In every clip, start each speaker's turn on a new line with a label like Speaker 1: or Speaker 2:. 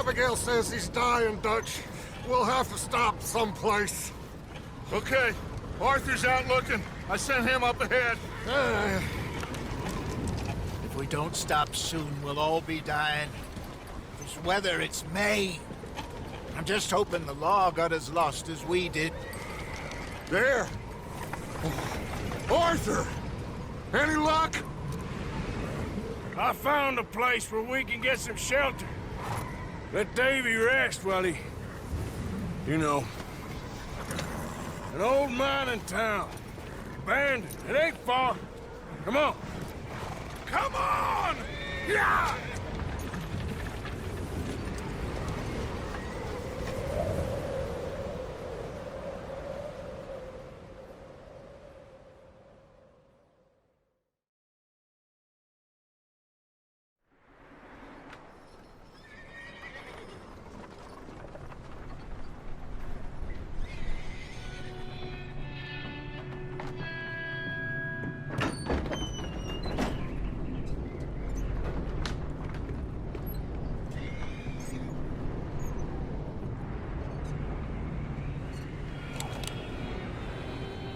Speaker 1: Abigail says he's dying, Dutch. We'll have to stop someplace.
Speaker 2: Okay. Arthur's out looking. I sent him up ahead.
Speaker 3: If we don't stop soon, we'll all be dying. This weather, it's May. I'm just hoping the law got as lost as we did.
Speaker 1: There! Arthur! Any luck?
Speaker 4: I found a place where we can get some shelter. Let Davy rest while he... You know. An old mining town. Abandoned. It ain't far. Come on. Come on! Yeah!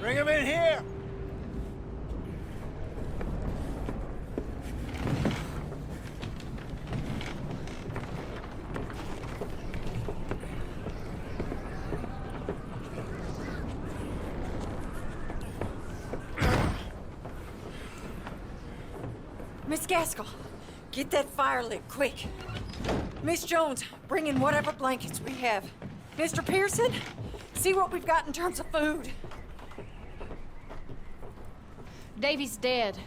Speaker 3: Bring him in here!
Speaker 5: Miss Gaskell, get that fire lit, quick. Miss Jones, bring in whatever blankets we have. Mr. Pearson, see what we've got in terms of food.
Speaker 6: Davy's dead.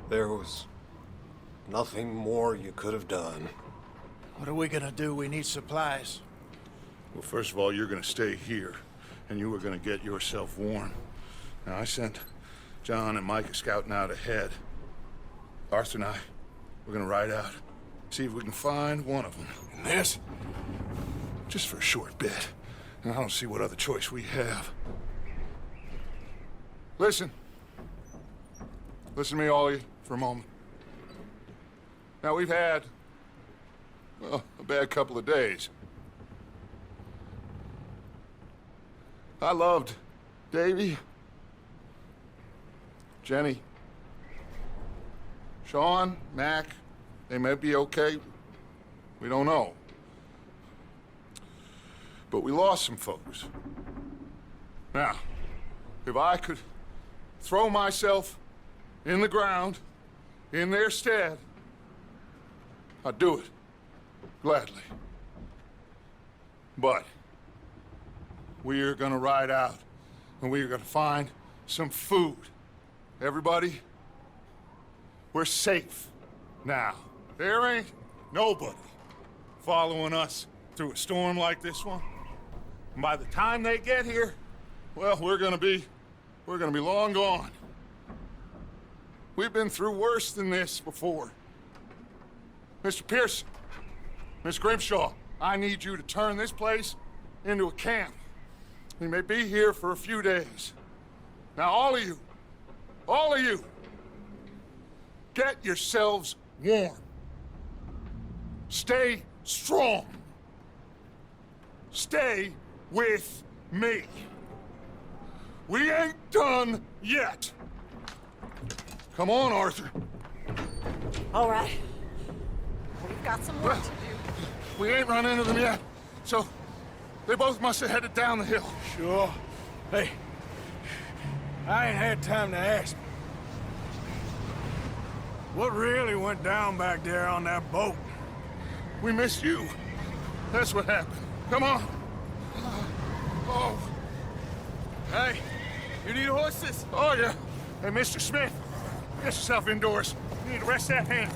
Speaker 1: There was nothing more you could have done.
Speaker 3: What are we gonna do? We need supplies.
Speaker 2: Well, first of all, you're gonna stay here, and you were gonna get yourself warm. Now, I sent John and Micah scouting out ahead. Arthur and I, we're gonna ride out, see if we can find one of them. And this, just for a short bit. And I don't see what other choice we have. Listen. Listen to me, all of you, for a moment. Now, we've had, well, a bad couple of days. I loved Davy, Jenny, Sean, Mac. They may be okay. We don't know. But we lost some folks. Now, if I could throw myself in the ground, in their stead, I'd do it, gladly. But we are gonna ride out, and we are gonna find some food. Everybody, we're safe now. There ain't nobody following us through a storm like this one. And by the time they get here, well, we're gonna be long gone. We've been through worse than this before. Mr. Pearson, Miss Grimshaw, I need you to turn this place into a camp. We may be here for a few days. Now, all of you, get yourselves warm. Stay strong. Stay with me. We ain't done yet. Come on, Arthur.
Speaker 5: All right. We've got some work to do.
Speaker 2: We ain't run into them yet, so they both must have headed down the hill.
Speaker 4: Sure. Hey, I ain't had time to ask. What really went down back there on that boat?
Speaker 2: We missed you. That's what happened. Come on. Oh.
Speaker 4: Hey, you need horses?
Speaker 2: Oh, yeah. Hey, Mr. Smith, get yourself indoors. You need to rest that hand.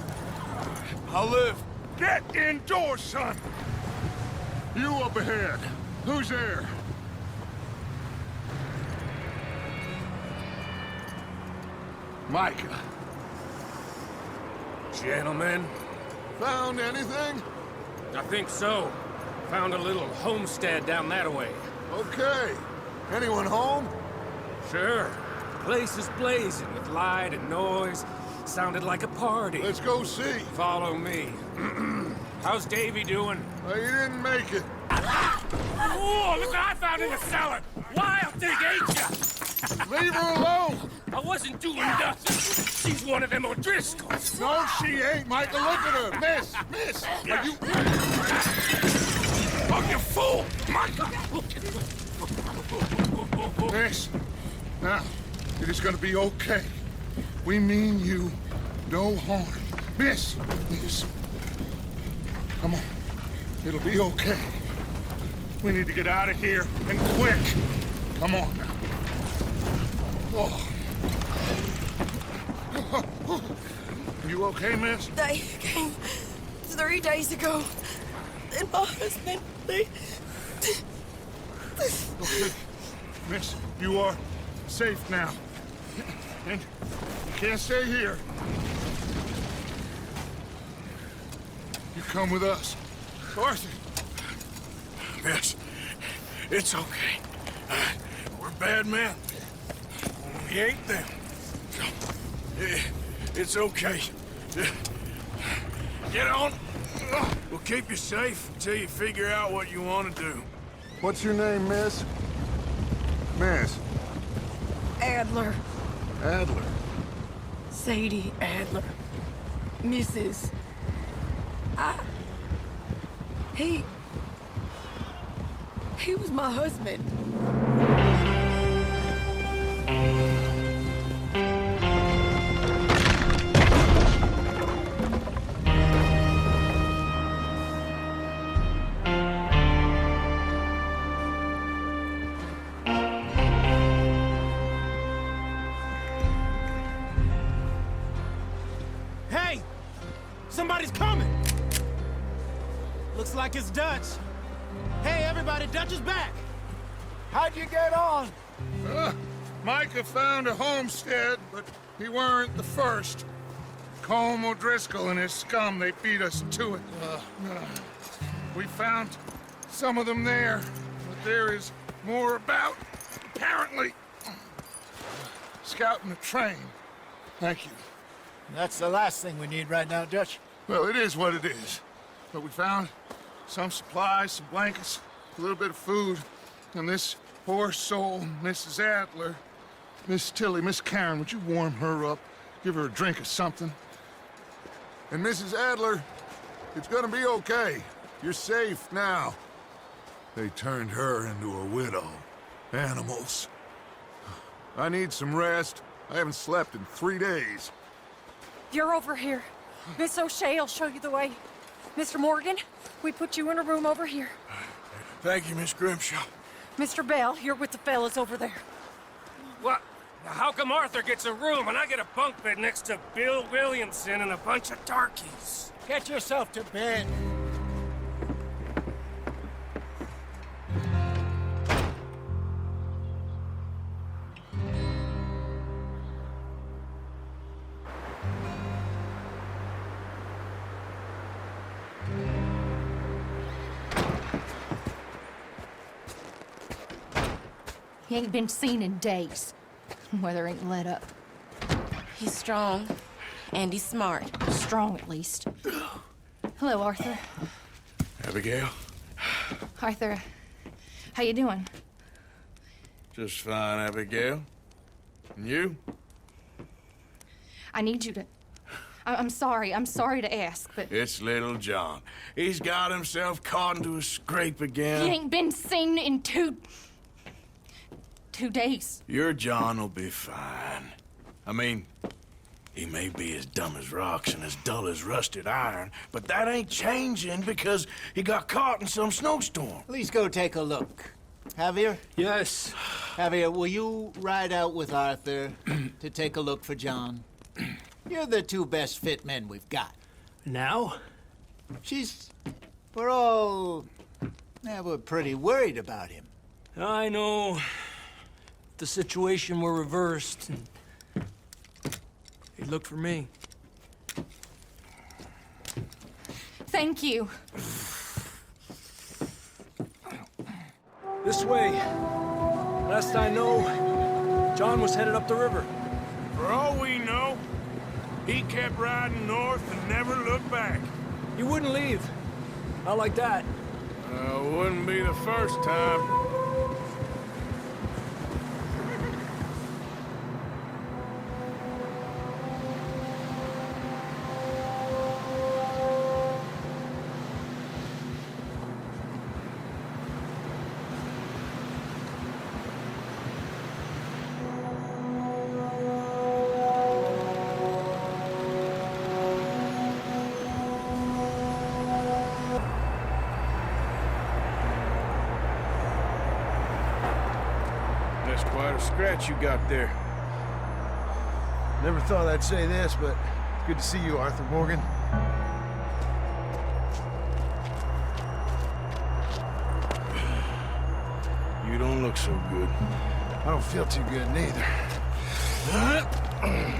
Speaker 4: I'll live.
Speaker 2: Get indoors, son! You up ahead. Who's there? Micah.
Speaker 4: Gentlemen,
Speaker 2: Found anything?
Speaker 7: I think so. Found a little homestead down that way.
Speaker 2: Okay. Anyone home?
Speaker 7: Sure. Place is blazing with light and noise. Sounded like a party.
Speaker 2: Let's go see.
Speaker 7: Follow me. How's Davy doing?
Speaker 2: He didn't make it.
Speaker 7: Oh, look what I found in the cellar! Wild thing, ain't ya?
Speaker 2: Leave her alone!
Speaker 7: I wasn't doing nothing. She's one of them O'Driscolls.
Speaker 2: No, she ain't, Michael. Look at her. Miss, are you...
Speaker 7: Oh, you fool! Michael!
Speaker 2: Miss, now, it is gonna be okay. We mean you no harm. Miss, come on. It'll be okay. We need to get out of here, and quick. Come on now. Oh. You okay, miss?
Speaker 8: They came 3 days ago. And my husband, they...
Speaker 2: Okay. Miss, you are safe now. And you can't stay here. You come with us. Arthur.
Speaker 4: Miss, it's okay. We're bad men. We ain't them. It's okay. Get on. We'll keep you safe until you figure out what you want to do.
Speaker 2: What's your name, miss? Miss.
Speaker 8: Adler.
Speaker 2: Adler.
Speaker 8: Sadie Adler. Mrs. He was my husband.
Speaker 9: Hey! Somebody's coming! Looks like it's Dutch. Hey, everybody, Dutch is back!
Speaker 3: How'd you get on?
Speaker 2: Micah found a homestead, but he weren't the first. Colm O'Driscoll and his scum, they beat us to it. We found some of them there, but there is more about, apparently. Scouting the train. Thank you.
Speaker 3: That's the last thing we need right now, Dutch.
Speaker 2: Well, it is what it is. But we found some supplies, some blankets, a little bit of food, and this poor soul, Mrs. Adler, Miss Tilly, Miss Karen, would you warm her up? Give her a drink or something? And Mrs. Adler, it's gonna be okay. You're safe now. They turned her into a widow. Animals. I need some rest. I haven't slept in 3 days.
Speaker 5: You're over here. Miss O'Shea will show you the way. Mr. Morgan, we put you in a room over here.
Speaker 4: Thank you, Miss Grimshaw.
Speaker 5: Mr. Bell, you're with the fellas over there.
Speaker 7: What? How come Arthur gets a room and I get a bunk bed next to Bill Williamson and a bunch of darkies?
Speaker 3: Get yourself to bed.
Speaker 6: He ain't been seen in days. Weather ain't let up.
Speaker 8: He's strong. And he's smart.
Speaker 6: Strong, at least. Hello, Arthur.
Speaker 4: Abigail?
Speaker 6: Arthur, how you doing?
Speaker 4: Just fine, Abigail. And you?
Speaker 6: I need you to... I'm sorry to ask, but...
Speaker 4: It's little John. He's got himself caught into a scrape again.
Speaker 6: He ain't been seen in 2 days.
Speaker 4: Your John will be fine. I mean, he may be as dumb as rocks and as dull as rusted iron, but that ain't changing because he got caught in some snowstorm.
Speaker 3: Please go take a look. Javier?
Speaker 9: Yes.
Speaker 3: Javier, will you ride out with Arthur to take a look for John? You're the 2 best fit men we've got.
Speaker 9: Now?
Speaker 3: We're pretty worried about him.
Speaker 9: I know. If the situation were reversed, and he'd look for me.
Speaker 6: Thank you.
Speaker 9: This way. Last I know, John was headed up the river.
Speaker 4: For all we know, he kept riding north and never looked back.
Speaker 9: He wouldn't leave.
Speaker 10: How like that?
Speaker 4: Wouldn't be the first time. That's quite a scratch you got there.
Speaker 11: Never thought I'd say this, but it's good to see you, Arthur Morgan.
Speaker 4: You don't look so good.
Speaker 11: I don't feel too good, neither. I'm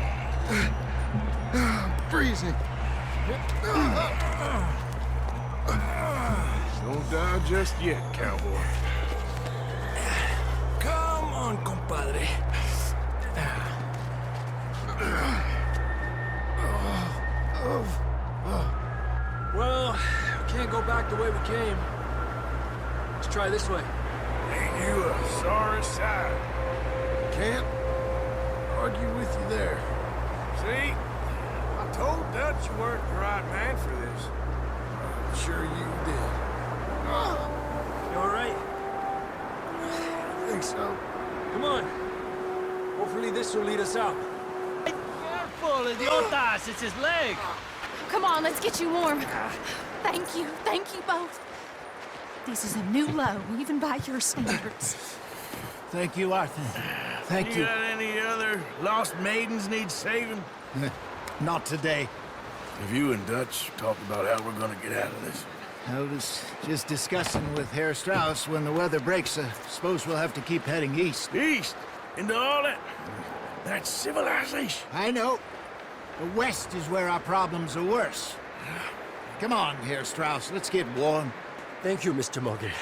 Speaker 11: freezing.
Speaker 4: Don't die just yet, cowboy.
Speaker 10: Come on, compadre. Well, we can't go back the way we came. Let's try this way.
Speaker 4: Ain't you a sorry sight?
Speaker 11: Can't argue with you there.
Speaker 4: See? I told Dutch you weren't the right man for this.
Speaker 11: I'm sure you did.
Speaker 10: You all right?
Speaker 11: I think so.
Speaker 10: Come on. Hopefully this will lead us out.
Speaker 9: Careful, idiotas! It's his leg!
Speaker 6: Come on, let's get you warm. Thank you both. This is a new low, even by your standards.
Speaker 3: Thank you, Arthur. Thank
Speaker 4: You
Speaker 3: you.
Speaker 4: got any other lost maidens need saving?
Speaker 3: Not today.
Speaker 4: Have you and Dutch talked about how we're gonna get out of this?
Speaker 3: I was just discussing with Herr Strauss when the weather breaks. I suppose we'll have to keep heading east.
Speaker 4: East? Into all that... That's civilization.
Speaker 3: I know. The west is where our problems are worse. Come on, Herr Strauss, let's get warm.
Speaker 10: Thank you, Mr. Morgan.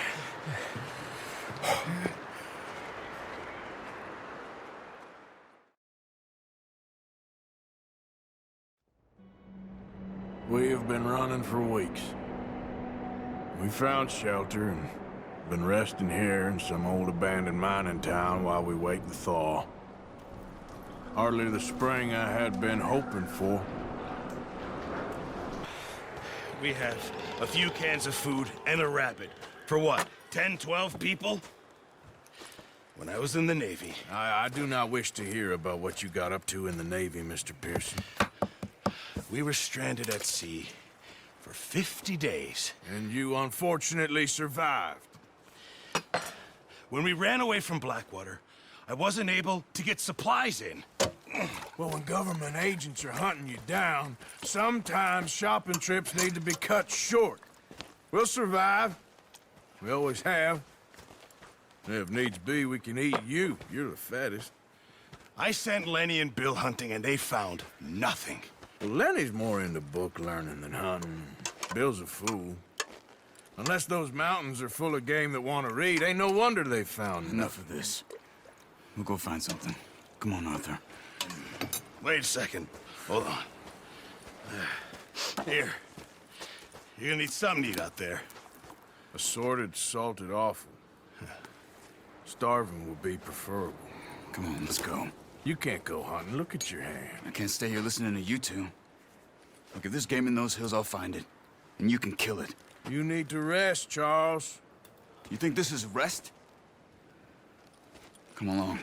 Speaker 4: We have been running for weeks. We found shelter and been resting here in some old abandoned mining town while we wait the thaw. Hardly the spring I had been hoping for.
Speaker 12: We have a few cans of food and a rabbit. For what, 10, 12 people? When I was in the Navy...
Speaker 4: I do not wish to hear about what you got up to in the Navy, Mr. Pearson.
Speaker 12: We were stranded at sea for 50 days.
Speaker 4: And you unfortunately survived.
Speaker 12: When we ran away from Blackwater, I wasn't able to get supplies in.
Speaker 4: Well, when government agents are hunting you down, sometimes shopping trips need to be cut short. We'll survive. We always have. If needs be, we can eat you. You're the fattest.
Speaker 12: I sent Lenny and Bill hunting, and they found nothing.
Speaker 4: Well, Lenny's more into book learning than hunting. Bill's a fool. Unless those mountains are full of game that want to read, ain't no wonder they found
Speaker 13: Enough of this. We'll go find something. Come on, Arthur.
Speaker 12: Wait a second. Hold on. Here. You're gonna need something to eat out there.
Speaker 4: Assorted, salted offal. Starving would be preferable.
Speaker 13: Come on, let's go.
Speaker 4: You can't go hunting. Look at your hand.
Speaker 13: I can't stay here listening to you two. Look, if there's game in those hills, I'll find it. And you can kill it.
Speaker 4: You need to rest, Charles.
Speaker 13: You think this is rest? Come along.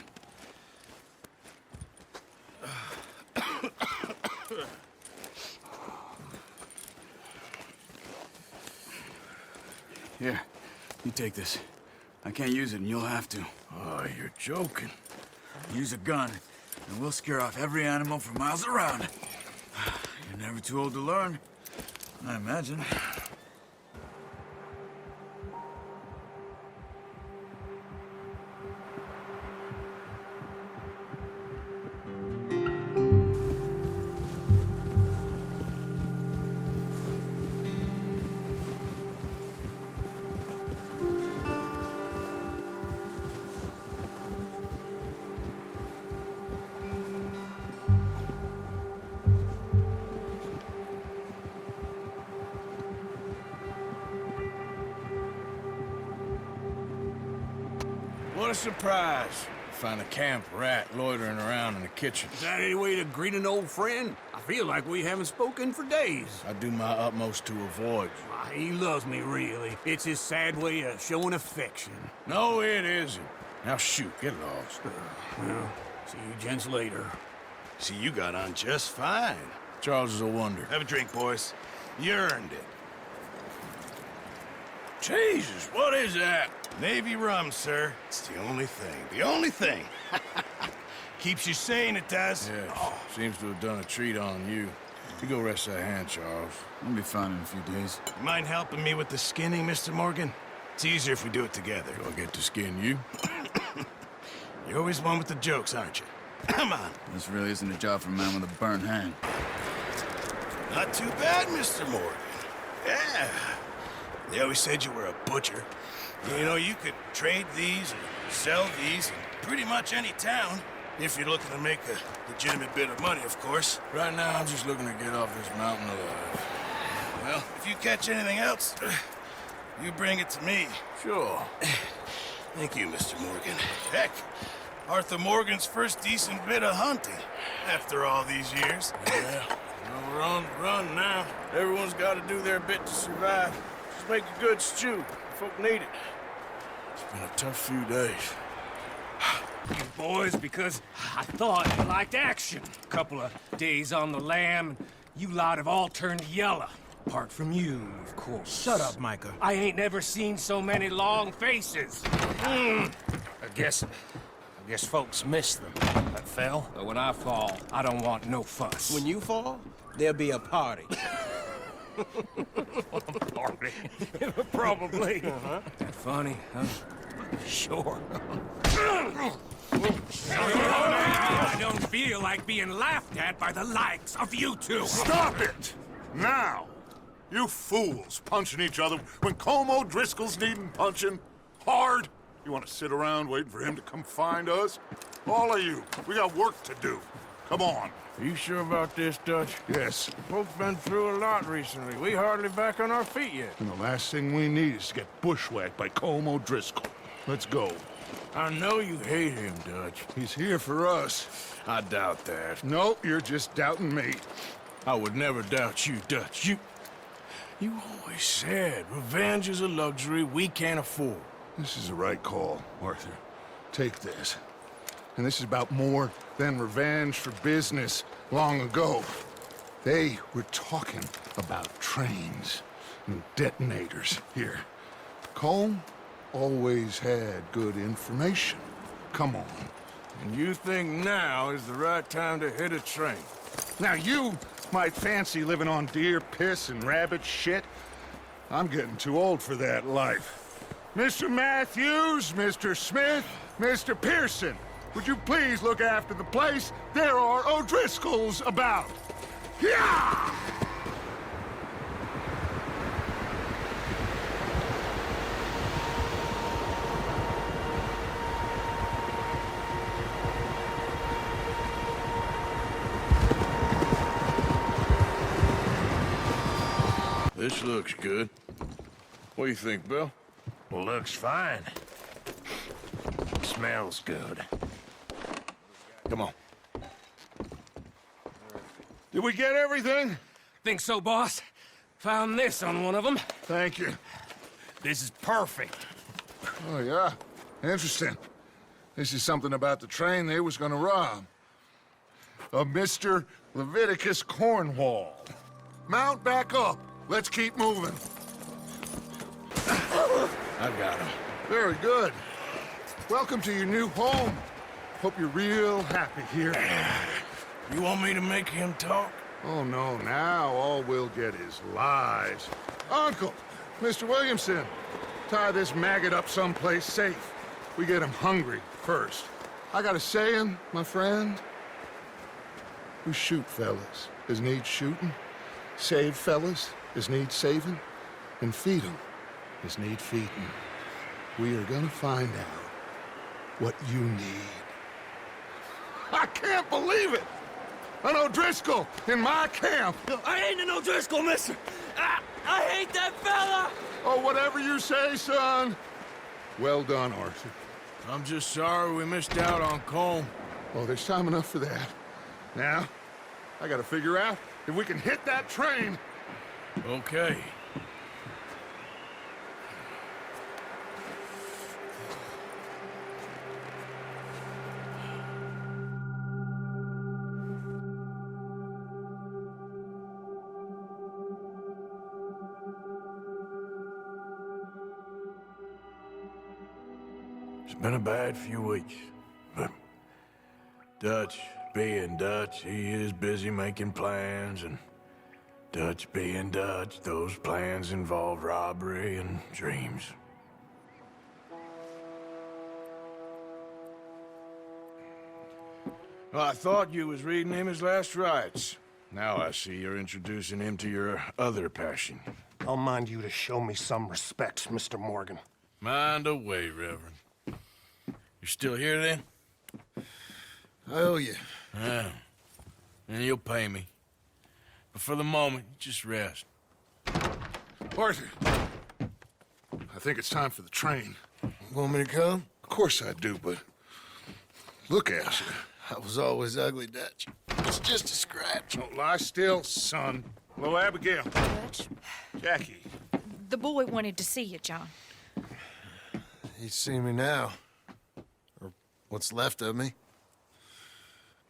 Speaker 13: Here, you take this. I can't use it, and you'll have to.
Speaker 4: Oh, you're joking.
Speaker 13: Use a gun, and we'll scare off every animal for miles around. You're never too old to learn, I imagine.
Speaker 12: a surprise. Find a camp rat loitering around in the kitchen.
Speaker 4: Is that any way to greet an old friend? I feel like we haven't spoken for days.
Speaker 12: I do my utmost to avoid you.
Speaker 4: Ah, he loves me, really. It's his sad way of showing affection.
Speaker 12: No, it isn't. Now shoot, get lost.
Speaker 4: Well, see you gents later.
Speaker 12: See, you got on just fine. Charles is a wonder. Have a drink, boys. You earned it. Jesus, what is that? Navy rum, sir. It's the only thing. The only thing. Keeps you sane, it does.
Speaker 13: Yes.
Speaker 12: Oh.
Speaker 13: Seems to have done a treat on you. You go rest that hand, Charles. I'll be fine in a few days.
Speaker 12: You mind helping me with the skinning, Mr. Morgan? It's easier if we do it together.
Speaker 13: Do I get to skin you?
Speaker 12: You're always one with the jokes, aren't you? Come on.
Speaker 13: This really isn't a job for a man with a burnt hand.
Speaker 12: Not too bad, Mr. Morgan. Yeah. They always said you were a butcher. You know, you could trade these and sell these in pretty much any town. If you're looking to make a legitimate bit of money, of course.
Speaker 13: Right now, I'm just looking to get off this mountain alive.
Speaker 12: Well, if you catch anything else, you bring it to me.
Speaker 13: Sure.
Speaker 12: Thank you, Mr. Morgan. Heck, Arthur Morgan's first decent bit of hunting after all these years.
Speaker 13: Yeah. Well, we're on the run now. Everyone's got to do their bit to survive. Just make a good stew. Folk need it. It's been a tough few days.
Speaker 7: You boys, because I thought you liked action. Couple of days on the lam, and you lot have all turned yellow. Apart from you, of course.
Speaker 9: Shut up, Micah.
Speaker 7: I ain't never seen so many long faces. I guess folks miss them. That fell. But when I fall, I don't want no fuss.
Speaker 9: When you fall, there'll be a party.
Speaker 7: Party? Probably. That funny, huh? Sure. I don't feel like being laughed at by the likes of you two.
Speaker 2: Stop it! Now! You fools punching each other when Colm O'Driscoll's needing punching. Hard! You want to sit around waiting for him to come find us? All of you, we got work to do. Come on.
Speaker 13: Are you sure about this, Dutch?
Speaker 2: Yes.
Speaker 13: Folks been through a lot recently. We hardly back on our feet yet.
Speaker 2: And the last thing we need is to get bushwhacked by Colm O'Driscoll. Let's go.
Speaker 13: I know you hate him, Dutch.
Speaker 2: He's here for us.
Speaker 13: I doubt that.
Speaker 2: No, you're just doubting me.
Speaker 13: I would never doubt you, Dutch. You always said revenge is a luxury we can't afford.
Speaker 2: This is the right call, Arthur. Take this. And this is about more than revenge for business long ago. They were talking about trains and detonators here. Colm always had good information. Come on.
Speaker 13: And you think now is the right time to hit a train?
Speaker 2: Now you might fancy living on deer piss and rabbit shit. I'm getting too old for that life. Mr. Matthews, Mr. Smith, Mr. Pearson, would you please look after the place? There are O'Driscolls about. Yeah!
Speaker 13: This looks good. What do you think, Bill?
Speaker 7: Looks fine. Smells good.
Speaker 2: Come on. Did we get everything?
Speaker 7: Think so, boss? Found this on one of them.
Speaker 2: Thank you.
Speaker 7: This is perfect.
Speaker 2: Oh, yeah? Interesting. This is something about the train they was gonna rob. A Mr. Leviticus Cornwall. Mount back up. Let's keep moving.
Speaker 13: I got him.
Speaker 2: Very good. Welcome to your new home. Hope you're real happy here.
Speaker 13: You want me to make him talk?
Speaker 2: Oh, no. Now all we'll get is lies. Uncle, Mr. Williamson, tie this maggot up someplace safe. We get him hungry first. I got a saying, my friend. We shoot fellas as need shooting, save fellas as need saving, and feed 'em as need feeding. We are gonna find out what you need. I can't believe it! An O'Driscoll in my camp!
Speaker 7: I ain't an O'Driscoll, mister! I hate that fella!
Speaker 2: Oh, whatever you say, son. Well done, Arthur.
Speaker 13: I'm just sorry we missed out on Colm.
Speaker 2: Oh, there's time enough for that. Now, I gotta figure out if we can hit that train.
Speaker 13: Okay. It's been a bad few weeks, but Dutch being Dutch, he is busy making plans, and Dutch being Dutch, those plans involve robbery and dreams. Well, I thought you was reading him his last rites. Now I see you're introducing him to your other passion.
Speaker 1: I'll mind you to show me some respect, Mr. Morgan.
Speaker 13: Mind away, Reverend. You still here, then?
Speaker 11: I owe you.
Speaker 13: Yeah. And you'll pay me. But for the moment, just rest.
Speaker 2: Arthur, I think it's time for the train.
Speaker 11: Want me to come?
Speaker 2: Of course I do, but look at you.
Speaker 11: I was always ugly, Dutch. It's just a scratch.
Speaker 2: Don't lie still, son. Hello, Abigail.
Speaker 6: Dutch,
Speaker 2: Jackie.
Speaker 6: the boy wanted to see you, John.
Speaker 11: He's seen me now. Or what's left of me.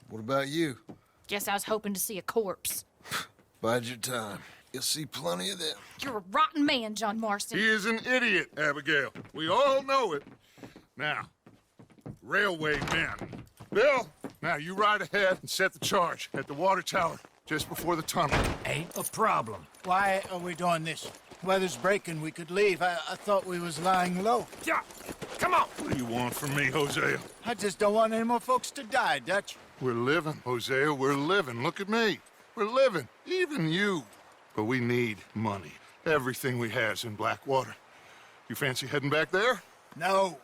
Speaker 11: What about you?
Speaker 6: Guess I was hoping to see a corpse.
Speaker 11: Bide your time. You'll see plenty of them.
Speaker 6: You're a rotten man, John Marston.
Speaker 2: He is an idiot, Abigail. We all know it. Now, railway men. Bill, now you ride ahead and set the charge at the water tower just before the tunnel.
Speaker 3: Ain't a problem. Why are we doing this? Weather's breaking, we could leave. I thought we was lying low.
Speaker 2: Yeah, come on. What do you want from me, Hosea?
Speaker 3: I just don't want any more folks to die, Dutch.
Speaker 2: We're living, Hosea, we're living. Look at me. We're living, even you. But we need money. Everything we has in Blackwater. You fancy heading back there?
Speaker 3: No.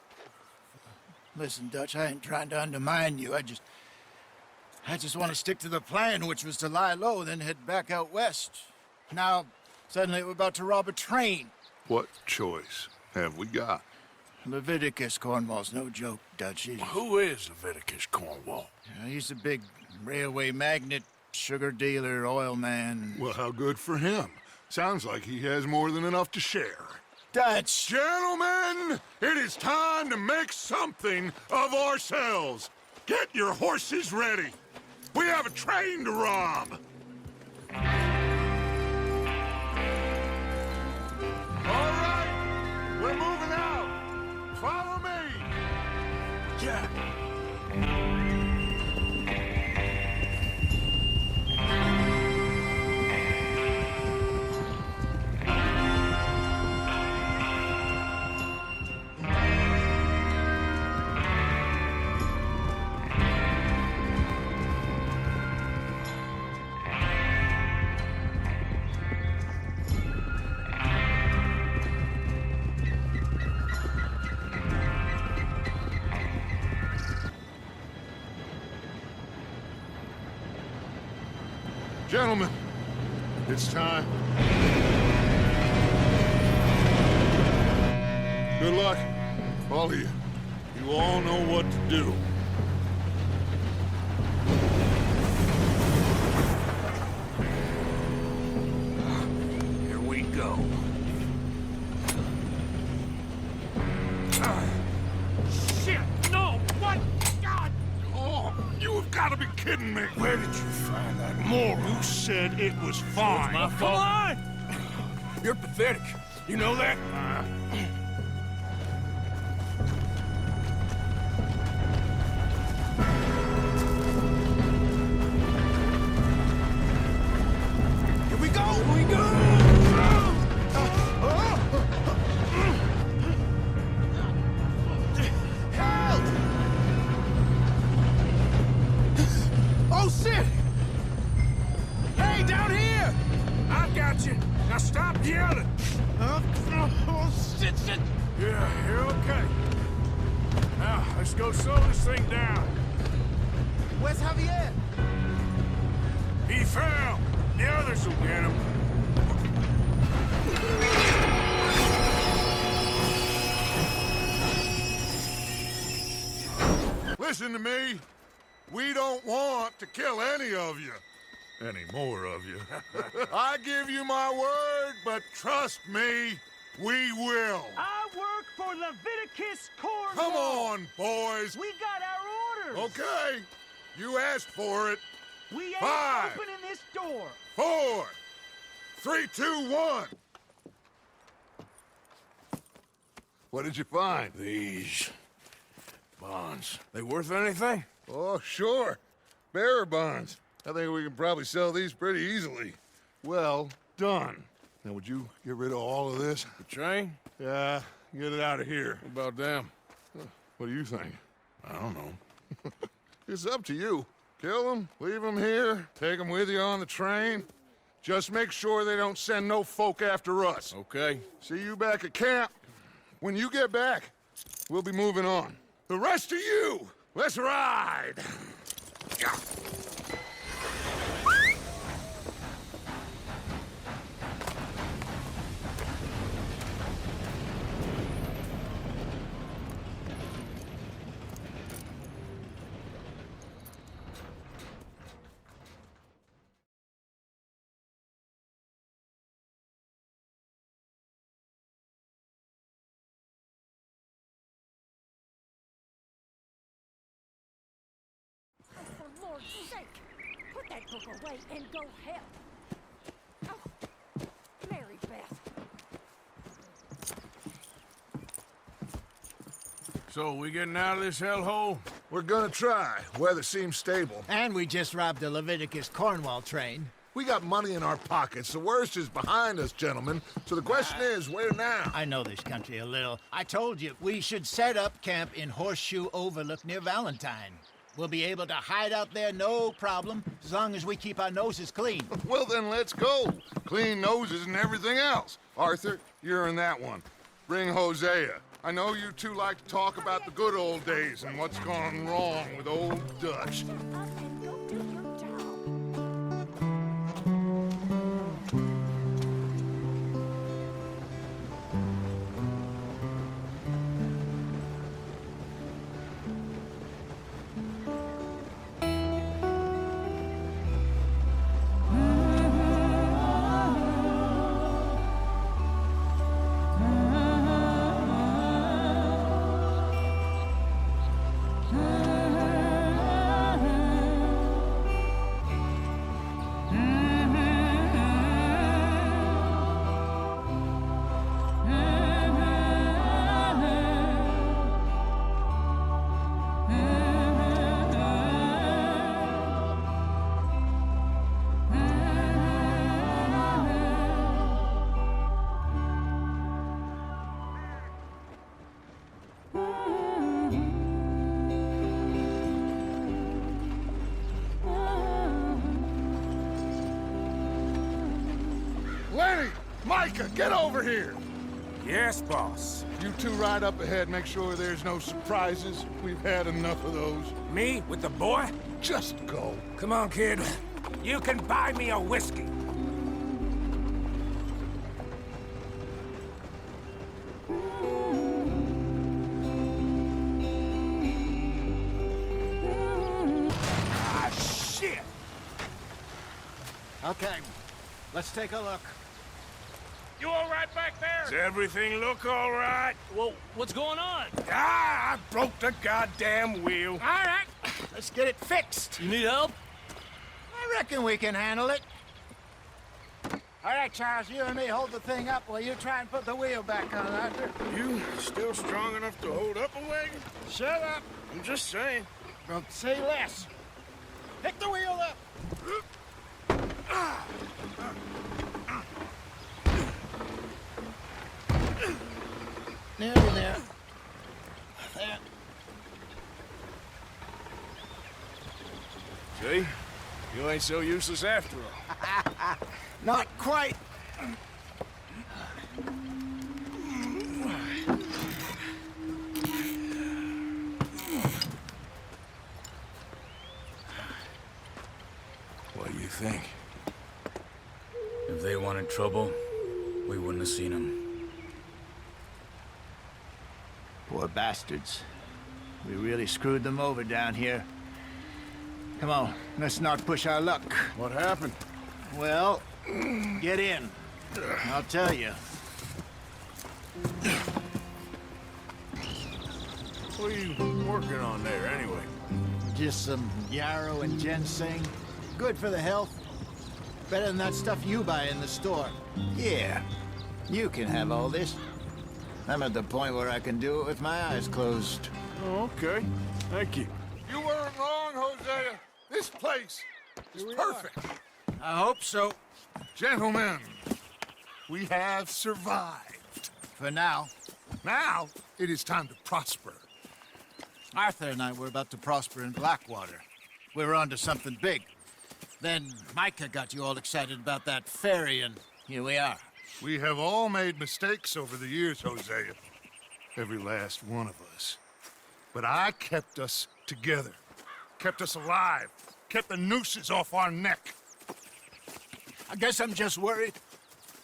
Speaker 3: Listen, Dutch, I ain't trying to undermine you. I just want to stick to the plan, which was to lie low, then head back out west. Now, suddenly we're about to rob a train.
Speaker 2: What choice have we got?
Speaker 3: Leviticus Cornwall's no joke, Dutch.
Speaker 13: Who is Leviticus Cornwall?
Speaker 3: He's a big railway magnate, sugar dealer, oil man.
Speaker 2: Well, how good for him. Sounds like he has more than enough to share.
Speaker 3: Dutch!
Speaker 2: Gentlemen, it is time to make something of ourselves. Get your horses ready. We have a train to rob. All right, we're moving out. Follow me.
Speaker 13: Jack.
Speaker 2: Gentlemen, it's time. Good luck, all of you. You all know what to do.
Speaker 7: Here we go. Shit! No! What? God!
Speaker 2: Oh, you have got to be kidding me.
Speaker 13: Where did you find that moron?
Speaker 2: Who said it was fine?
Speaker 13: My
Speaker 7: Come
Speaker 13: fault.
Speaker 7: on! You're pathetic. You know that?
Speaker 3: Here we go! Here we go! Help! Oh, shit! Hey, down here!
Speaker 4: I got you. Now stop yelling.
Speaker 3: Oh, shit, shit!
Speaker 4: Yeah, you're okay. Now, let's go slow this thing down.
Speaker 3: Where's Javier?
Speaker 4: He fell. The others will get him.
Speaker 2: Listen to me. We don't want to kill any of you. Any more of you. I give you my word, but trust me, we will.
Speaker 14: I work for Leviticus Cornwall.
Speaker 2: Come on, boys.
Speaker 14: We got our orders.
Speaker 2: Okay. You asked for it.
Speaker 14: We ain't
Speaker 2: 5,
Speaker 14: opening this door.
Speaker 2: 4, 3, 2, 1. What did you find?
Speaker 13: These bonds. They worth anything?
Speaker 2: Oh, sure. Bearer bonds. I think we can probably sell these pretty easily. Well done. Now, would you get rid of all of this?
Speaker 13: The train?
Speaker 2: Yeah, get it out of here.
Speaker 13: What about them?
Speaker 2: What do you think?
Speaker 13: I don't know.
Speaker 2: It's up to you. Kill them, leave them here, take them with you on the train. Just make sure they don't send no folk after us.
Speaker 13: Okay.
Speaker 2: See you back at camp. When you get back, we'll be moving on. The rest of you, let's ride! Yeah.
Speaker 5: For Lord's sake, put that book away and go help. Oh, Mary Beth.
Speaker 13: So, we getting out of this hellhole?
Speaker 2: We're gonna try. Weather seems stable.
Speaker 3: And we just robbed the Leviticus Cornwall train.
Speaker 2: We got money in our pockets. The worst is behind us, gentlemen. So the question is, where now?
Speaker 3: I know this country a little. I told you, we should set up camp in Horseshoe Overlook near Valentine. We'll be able to hide out there, no problem, as long as we keep our noses clean.
Speaker 2: Well, then let's go. Clean noses and everything else. Arthur, you're in that one. Bring Hosea. I know you two like to talk about the good old days and what's gone wrong with old Dutch. Lenny! Micah, get over here!
Speaker 7: Yes, boss.
Speaker 2: You two ride up ahead, make sure there's no surprises. We've had enough of those.
Speaker 7: Me with the boy?
Speaker 2: Just go.
Speaker 7: Come on, kid. You can buy me a whiskey. Ah, shit!
Speaker 3: Okay, let's take a look.
Speaker 4: You all right back there?
Speaker 7: Does everything look all right?
Speaker 10: Well, what's going on?
Speaker 7: Ah, I broke the goddamn wheel.
Speaker 3: All right, let's get it fixed.
Speaker 10: You need help?
Speaker 3: I reckon we can handle it. All right, Charles, you and me hold the thing up while you try and put the wheel back on, Arthur.
Speaker 4: You still strong enough to hold up a wagon?
Speaker 3: Shut up.
Speaker 4: I'm just saying.
Speaker 3: Don't say less. Pick the wheel up. Nearly there. There.
Speaker 13: See? You ain't so useless after all.
Speaker 3: Not quite.
Speaker 13: What do you think?
Speaker 10: If they wanted trouble, we wouldn't have seen them.
Speaker 3: Poor bastards. We really screwed them over down here. Come on, let's not push our luck.
Speaker 2: What happened?
Speaker 3: Well, get in. I'll tell you.
Speaker 13: What are you working on there, anyway?
Speaker 3: Just some yarrow and ginseng. Good for the health. Better than that stuff you buy in the store. Yeah, you can have all this. I'm at the point where I can do it with my eyes closed.
Speaker 13: Oh, okay. Thank you.
Speaker 2: You weren't wrong, Hosea. This place is perfect.
Speaker 3: I hope so.
Speaker 2: Gentlemen, we have survived.
Speaker 3: For now.
Speaker 2: Now, it is time to prosper.
Speaker 3: Arthur and I were about to prosper in Blackwater. We were onto something big. Then Micah got you all excited about that ferry, and here we are.
Speaker 2: We have all made mistakes over the years, Hosea. Every last one of us. But I kept us together. Kept us alive. Kept the nooses off our neck.
Speaker 3: I guess I'm just worried.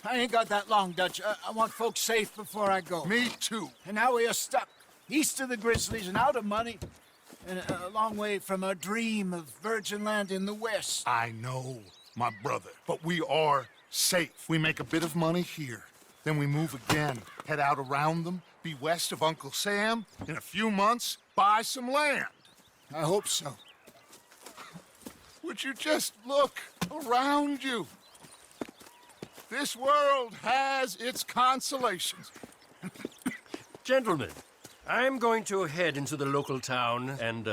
Speaker 3: I ain't got that long, Dutch. I want folks safe before I go.
Speaker 2: Me too.
Speaker 3: And now we are stuck. East of the Grizzlies and out of money. And a long way from our dream of virgin land in the west.
Speaker 2: I know, my brother. But we are safe. We make a bit of money here. Then we move again. Head out around them. Be west of Uncle Sam. In a few months, buy some land.
Speaker 3: I hope so.
Speaker 2: Would you just look around you? This world has its consolations.
Speaker 15: Gentlemen, I'm going to head into the local town and,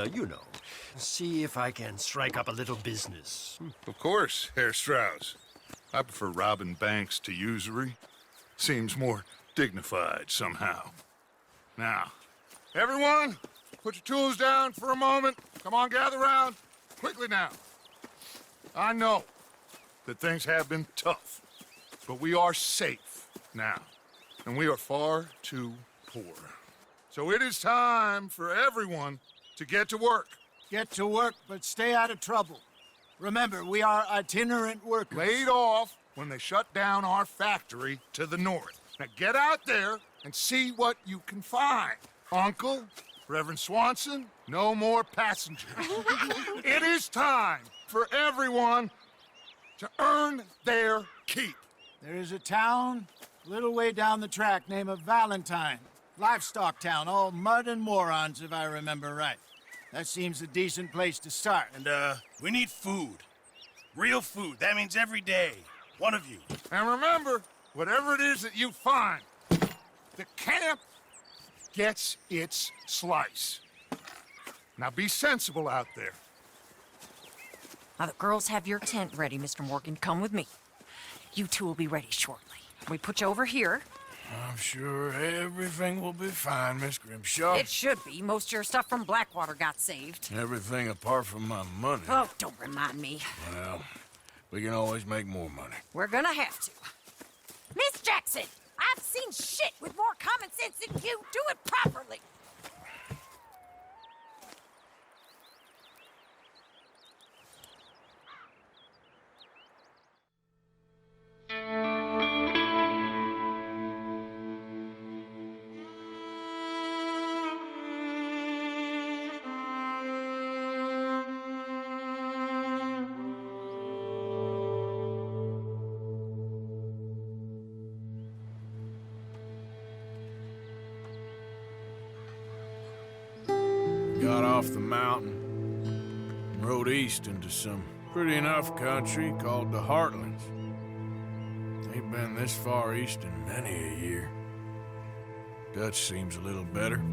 Speaker 15: see if I can strike up a little business.
Speaker 2: Of course, Herr Strauss. I prefer robbing banks to usury. Seems more dignified somehow. Now, everyone, put your tools down for a moment. Come on, gather round. Quickly now. I know that things have been tough, but we are safe now, and we are far too poor. So it is time for everyone to get to work.
Speaker 3: Get to work, but stay out of trouble. Remember, we are itinerant workers.
Speaker 2: Laid off when they shut down our factory to the north. Now get out there and see what you can find. Uncle, Reverend Swanson, no more passengers. It is time for everyone to earn their keep.
Speaker 3: There is a town a little way down the track named Valentine. Livestock town, all mud and morons, if I remember right. That seems a decent place to start.
Speaker 12: And, we need food. Real food. That means every day. One of you.
Speaker 2: And remember, whatever it is that you find, the camp gets its slice. Now be sensible out there.
Speaker 5: Now, the girls have your tent ready, Mr. Morgan. Come with me. You two will be ready shortly. We put you over here.
Speaker 10: I'm sure everything will be fine, Miss Grimshaw.
Speaker 5: It should be. Most of your stuff from Blackwater got saved.
Speaker 10: Everything apart from my money.
Speaker 5: Oh, don't remind me.
Speaker 10: Well, we can always make more money.
Speaker 5: We're gonna have to. Miss Jackson, I've seen shit with more common sense than you. Do it properly.
Speaker 10: Got off the mountain and rode east into some pretty enough country called the Heartlands. Ain't been this far east in many a year. Dutch seems a little better.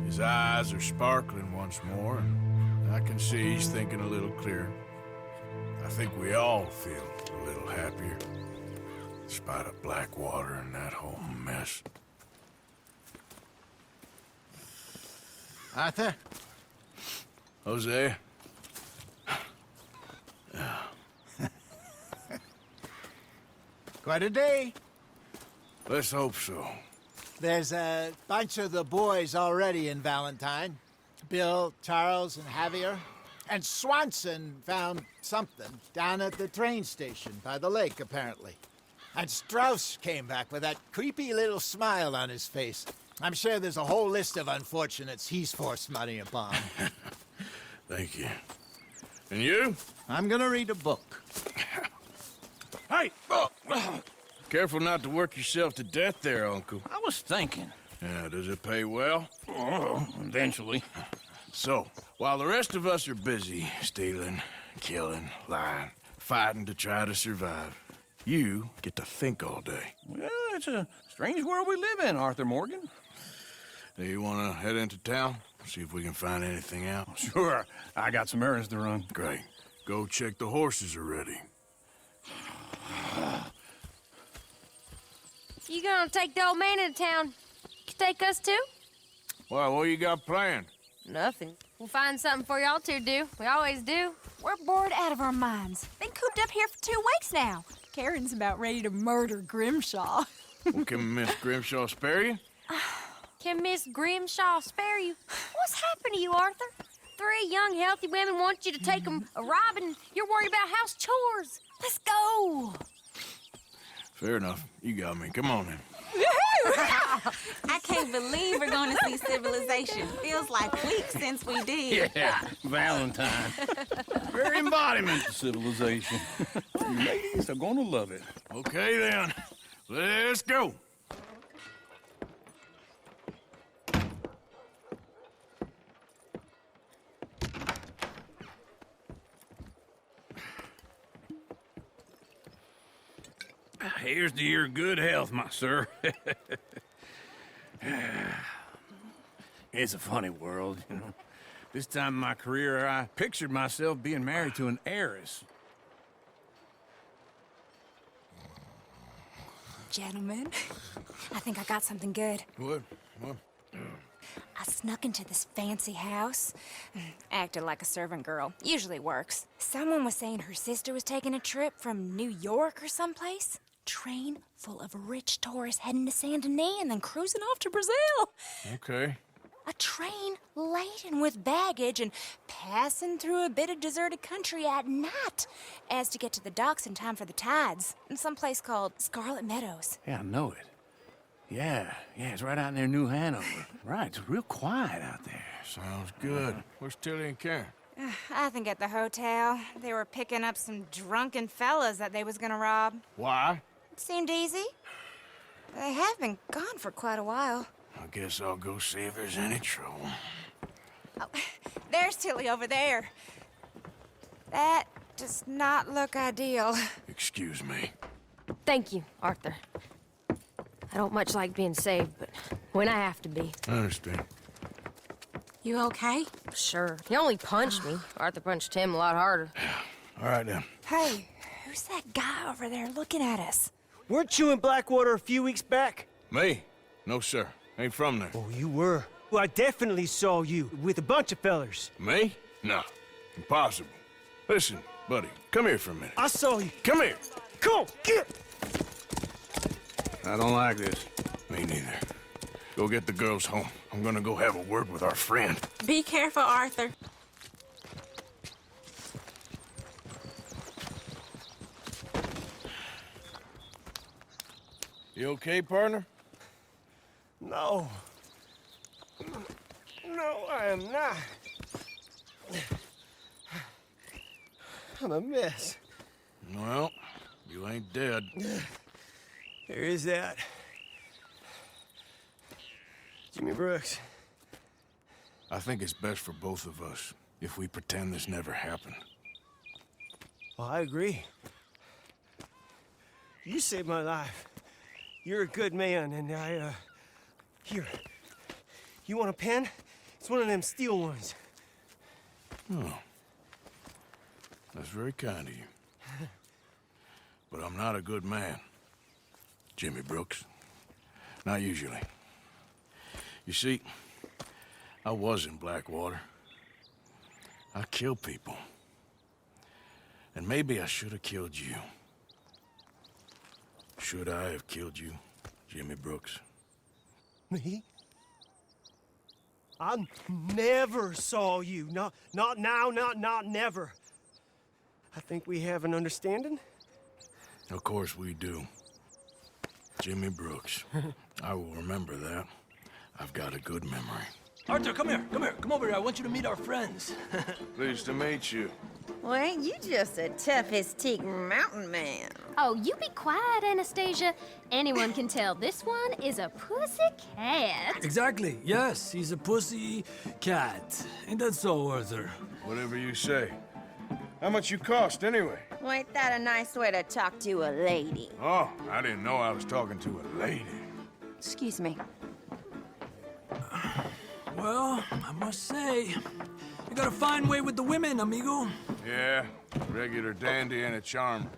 Speaker 10: His eyes are sparkling once more, and I can see he's thinking a little clearer. I think we all feel a little happier, in spite of Blackwater and that whole mess.
Speaker 3: Arthur?
Speaker 10: Hosea?
Speaker 3: Quite a day.
Speaker 10: Let's hope so.
Speaker 3: There's a bunch of the boys already in Valentine. Bill, Charles, and Javier. And Swanson found something down at the train station by the lake, apparently. And Strauss came back with that creepy little smile on his face. I'm sure there's a whole list of unfortunates he's forced money upon.
Speaker 10: Thank you. And you?
Speaker 3: I'm gonna read a book.
Speaker 16: Hey!
Speaker 10: Careful not to work yourself to death there, Uncle.
Speaker 16: I was thinking.
Speaker 10: Yeah, does it pay well?
Speaker 16: Oh, eventually.
Speaker 10: So, while the rest of us are busy stealing, killing, lying, fighting to try to survive, you get to think all day.
Speaker 16: Well, it's a strange world we live in, Arthur Morgan.
Speaker 10: Do you want to head into town? See if we can find anything out?
Speaker 16: Sure. I got some errands to run.
Speaker 10: Great. Go check the horses are ready.
Speaker 17: You gonna take the old man into town? You take us too?
Speaker 10: Well, what you got planned?
Speaker 17: Nothing. We'll find something for y'all to do. We always do.
Speaker 6: We're bored out of our minds. Been cooped up here for 2 weeks now.
Speaker 5: Karen's about ready to murder Grimshaw.
Speaker 10: Well, can Miss Grimshaw spare you?
Speaker 17: Can Miss Grimshaw spare you? What's happened to you, Arthur? 3 young, healthy women want you to take them a robbing. You're worried about house chores. Let's go.
Speaker 10: Fair enough. You got me. Come on then.
Speaker 18: I can't believe we're going to see civilization. Feels like weeks since we did.
Speaker 16: Yeah, Valentine. Very embodiment of civilization. Ladies are gonna love it.
Speaker 10: Okay then. Let's go.
Speaker 16: Here's to your good health, my sir. It's a funny world, you know. This time in my career, I pictured myself being married to an heiress.
Speaker 6: Gentlemen, I think I got something good.
Speaker 10: What? What?
Speaker 6: I snuck into this fancy house, acted like a servant girl. Usually works. Someone was saying her sister was taking a trip from New York or someplace. Train full of rich tourists heading to Saint Denis and then cruising off to Brazil.
Speaker 10: Okay.
Speaker 6: A train laden with baggage and passing through a bit of deserted country at night as to get to the docks in time for the tides in some place called Scarlet Meadows.
Speaker 16: Yeah, I know it. Yeah, it's right out near New Hanover. Right, it's real quiet out there.
Speaker 10: Sounds good. Where's Tilly and Karen?
Speaker 6: I think at the hotel. They were picking up some drunken fellas that they was gonna rob.
Speaker 10: Why?
Speaker 6: It seemed easy. They have been gone for quite a while.
Speaker 10: I guess I'll go see if there's any trouble.
Speaker 6: Oh, there's Tilly over there. That does not look ideal.
Speaker 10: Excuse me.
Speaker 17: Thank you, Arthur. I don't much like being saved, but when I have to be.
Speaker 10: I understand.
Speaker 6: You okay?
Speaker 17: Sure. He only punched me. Arthur punched him a lot harder.
Speaker 10: All right, then.
Speaker 6: Hey, who's that guy over there looking at us?
Speaker 9: Weren't you in Blackwater a few weeks back?
Speaker 10: Me? No, sir. Ain't from there.
Speaker 9: Oh, you were. Well, I definitely saw you with a bunch of fellers.
Speaker 10: Me? No. Impossible. Listen, buddy, come here for a minute.
Speaker 9: I saw you.
Speaker 10: Come here.
Speaker 9: Come on, get!
Speaker 16: I don't like this.
Speaker 10: Me neither. Go get the girls home. I'm gonna go have a word with our friend.
Speaker 18: Be careful, Arthur.
Speaker 10: You okay, partner?
Speaker 9: No. No, I am not. I'm a mess.
Speaker 10: Well, you ain't dead.
Speaker 9: There is that. Jimmy Brooks.
Speaker 10: I think it's best for both of us if we pretend this never happened.
Speaker 9: Well, I agree. You saved my life. You're a good man, and Here. You want a pen? It's one of them steel ones.
Speaker 10: Oh. That's very kind of you. But I'm not a good man, Jimmy Brooks. Not usually. You see, I was in Blackwater. I killed people. And maybe I should have killed you. Should I have killed you, Jimmy Brooks?
Speaker 9: Me? I never saw you. Not now, not never. I think we have an understanding.
Speaker 10: Of course we do. Jimmy Brooks. I will remember that.
Speaker 13: I've got a good memory.
Speaker 15: Arthur, come here, come over here. I want you to meet our friends.
Speaker 13: Pleased to meet you.
Speaker 19: Well, ain't you just a toughest teak mountain man?
Speaker 17: Oh, you be quiet, Anastasia. Anyone can tell this one is a pussy cat.
Speaker 20: Exactly, yes, he's a pussy cat. Ain't that so, Arthur?
Speaker 13: Whatever you say. How much you cost, anyway?
Speaker 19: Well, ain't that a nice way to talk to a lady?
Speaker 13: Oh, I didn't know I was talking to a lady.
Speaker 19: Excuse me.
Speaker 20: Well, I must say, you got a fine way with the women, amigo.
Speaker 13: Yeah, regular dandy and a charmer.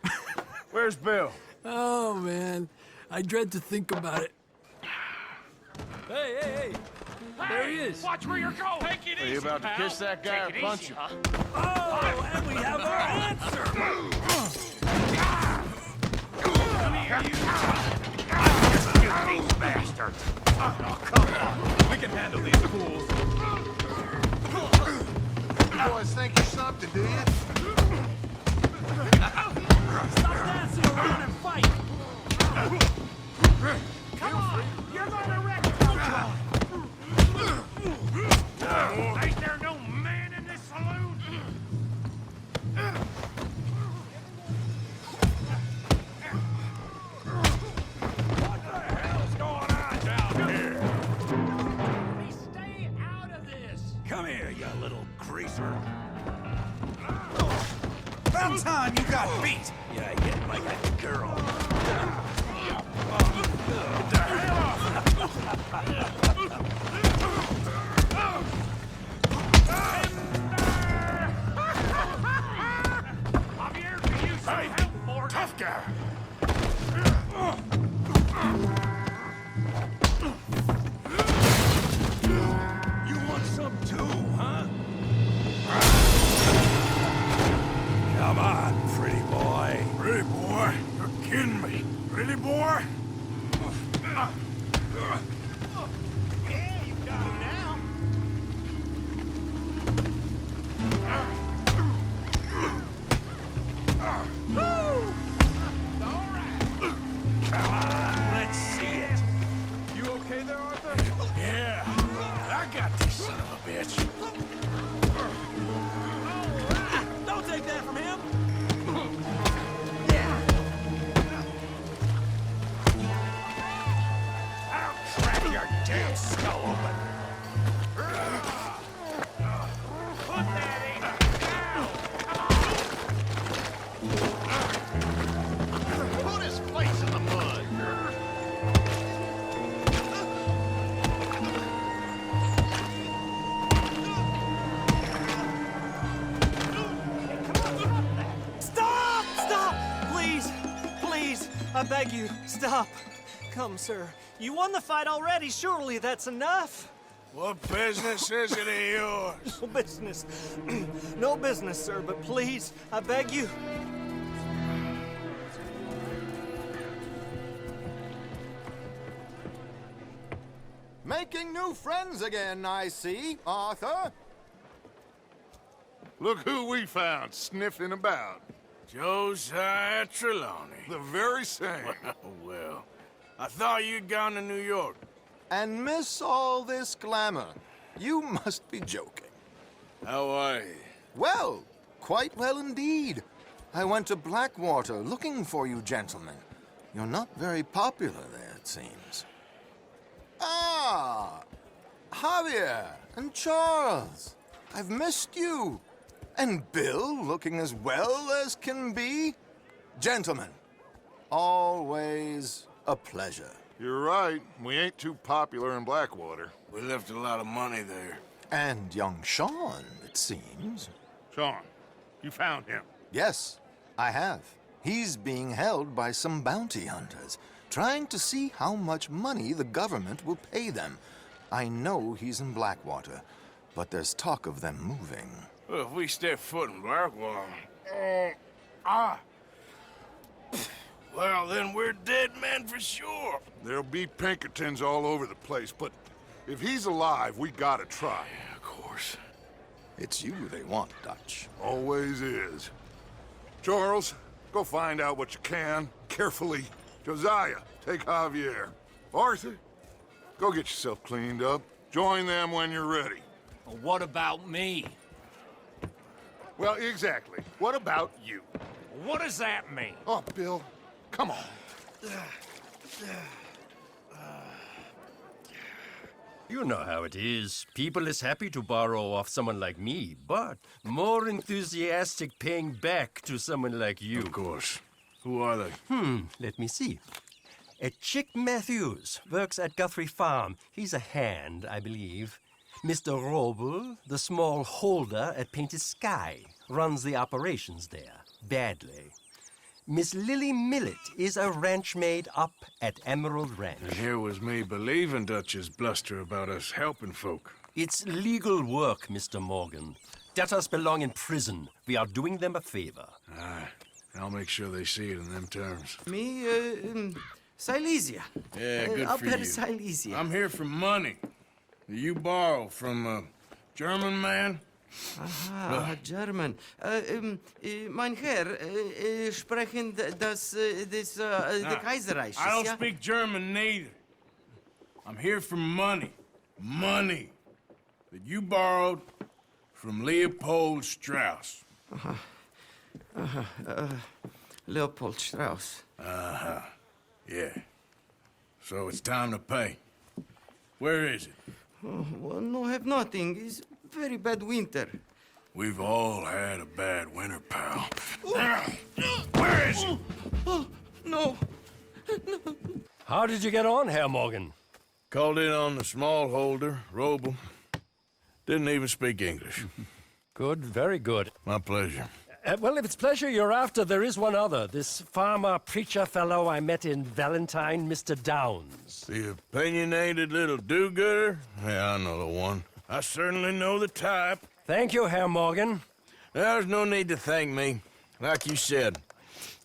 Speaker 13: Where's Bill?
Speaker 20: Oh, man, I dread to think about it. Hey! There he is.
Speaker 7: Watch where you're going. Take it easy,
Speaker 13: Are you about to
Speaker 7: pal.
Speaker 13: kiss that guy
Speaker 7: Take
Speaker 13: or
Speaker 7: it
Speaker 13: punch
Speaker 7: easy,
Speaker 13: him?
Speaker 7: huh?
Speaker 20: Oh, and we have our answer.
Speaker 7: Come here, you bastards. Oh, come on. We can handle these fools.
Speaker 11: You boys think you're something, do you?
Speaker 20: Stop dancing around and fight.
Speaker 14: Come on! You're gonna wreck the
Speaker 7: Ain't there no man in this saloon? What the hell's going on down here? Stay out of this!
Speaker 12: Come here, you little greaser.
Speaker 21: About time you got beat!
Speaker 12: Yeah, I get like a girl.
Speaker 7: Javier, can you say help, Morgan?
Speaker 2: Tough guy.
Speaker 12: You want some too, huh?
Speaker 2: Come on, pretty boy. Pretty boy? You're kidding me. Pretty boy?
Speaker 14: Yeah, you got him now.
Speaker 12: Come on, let's see it.
Speaker 2: You okay there, Arthur?
Speaker 12: Yeah, I got this son of a bitch.
Speaker 20: Don't take that from him.
Speaker 12: I'll crack your damn skull open.
Speaker 7: Put that in now!
Speaker 11: Put his face in the mud.
Speaker 9: Stop! Stop! Please! Please! I beg you, stop! Come, sir. You won the fight already. Surely that's enough.
Speaker 13: What business is it of yours?
Speaker 9: No business. No business, sir, but please, I beg you.
Speaker 3: Making new friends again, I see, Arthur.
Speaker 2: Look who we found sniffing about.
Speaker 13: Josiah Trelawney.
Speaker 2: The very same.
Speaker 13: Well, I thought you'd gone to New York.
Speaker 3: And miss all this glamour. You must be joking.
Speaker 13: How are you?
Speaker 3: Well, quite well indeed. I went to Blackwater looking for you gentlemen. You're not very popular there, it seems. Ah, Javier and Charles. I've missed you. And Bill looking as well as can be. Gentlemen, always a pleasure.
Speaker 2: You're right. We ain't too popular in Blackwater.
Speaker 13: We left a lot of money there.
Speaker 3: And young Sean, it seems.
Speaker 2: Sean, you found him.
Speaker 3: Yes, I have. He's being held by some bounty hunters, trying to see how much money the government will pay them. I know he's in Blackwater, but there's talk of them moving.
Speaker 13: Well, if we step foot in Blackwater... Well, then we're dead men for sure.
Speaker 2: There'll be Pinkertons all over the place, but if he's alive, we gotta try.
Speaker 13: Yeah, of course.
Speaker 3: It's you they want, Dutch.
Speaker 2: Always is. Charles, go find out what you can, carefully. Josiah, take Javier. Arthur, Go get yourself cleaned up. Join them when you're ready.
Speaker 15: Well, what about me?
Speaker 2: Well, exactly. What about you?
Speaker 15: What does that mean?
Speaker 2: Oh, Bill, come on.
Speaker 15: You know how it is. People is happy to borrow off someone like me, but more enthusiastic paying back to someone like you.
Speaker 13: Of course. Who are they?
Speaker 15: Let me see. Chick Matthews works at Guthrie Farm. He's a hand, I believe. Mr. Roble, the small holder at Painted Sky, runs the operations there, badly. Miss Lily Millet is a ranch maid up at Emerald Ranch.
Speaker 13: And here was me believing Dutch's bluster about us helping folk.
Speaker 15: It's legal work, Mr. Morgan. Debtors belong in prison. We are doing them a favor.
Speaker 13: Aye. I'll make sure they see it in them terms.
Speaker 8: Me, Silesia.
Speaker 13: Yeah, good for
Speaker 8: Upper
Speaker 13: you.
Speaker 8: Silesia.
Speaker 13: I'm here for money. You borrow from a German man?
Speaker 8: Aha, German. Mein Herr, sprechen the Kaiserreich.
Speaker 10: I don't speak German neither. I'm here for money. Money that you borrowed from Leopold Strauss.
Speaker 8: Leopold Strauss.
Speaker 13: Yeah. So it's time to pay. Where is it?
Speaker 8: Oh, well, no, have nothing. It's very bad winter.
Speaker 13: We've all had a bad winter, pal.
Speaker 10: Where is it?
Speaker 8: Oh, no.
Speaker 15: How did you get on, Herr Morgan?
Speaker 13: Called in on the small holder, Roble. Didn't even speak English.
Speaker 15: Good, very good.
Speaker 13: My pleasure.
Speaker 15: Well, if it's pleasure you're after, there is one other. This farmer preacher fellow I met in Valentine, Mr. Downs.
Speaker 13: The opinionated little do-gooder? Yeah, I know the one. I certainly know the type.
Speaker 15: Thank you, Herr Morgan.
Speaker 13: There's no need to thank me. Like you said,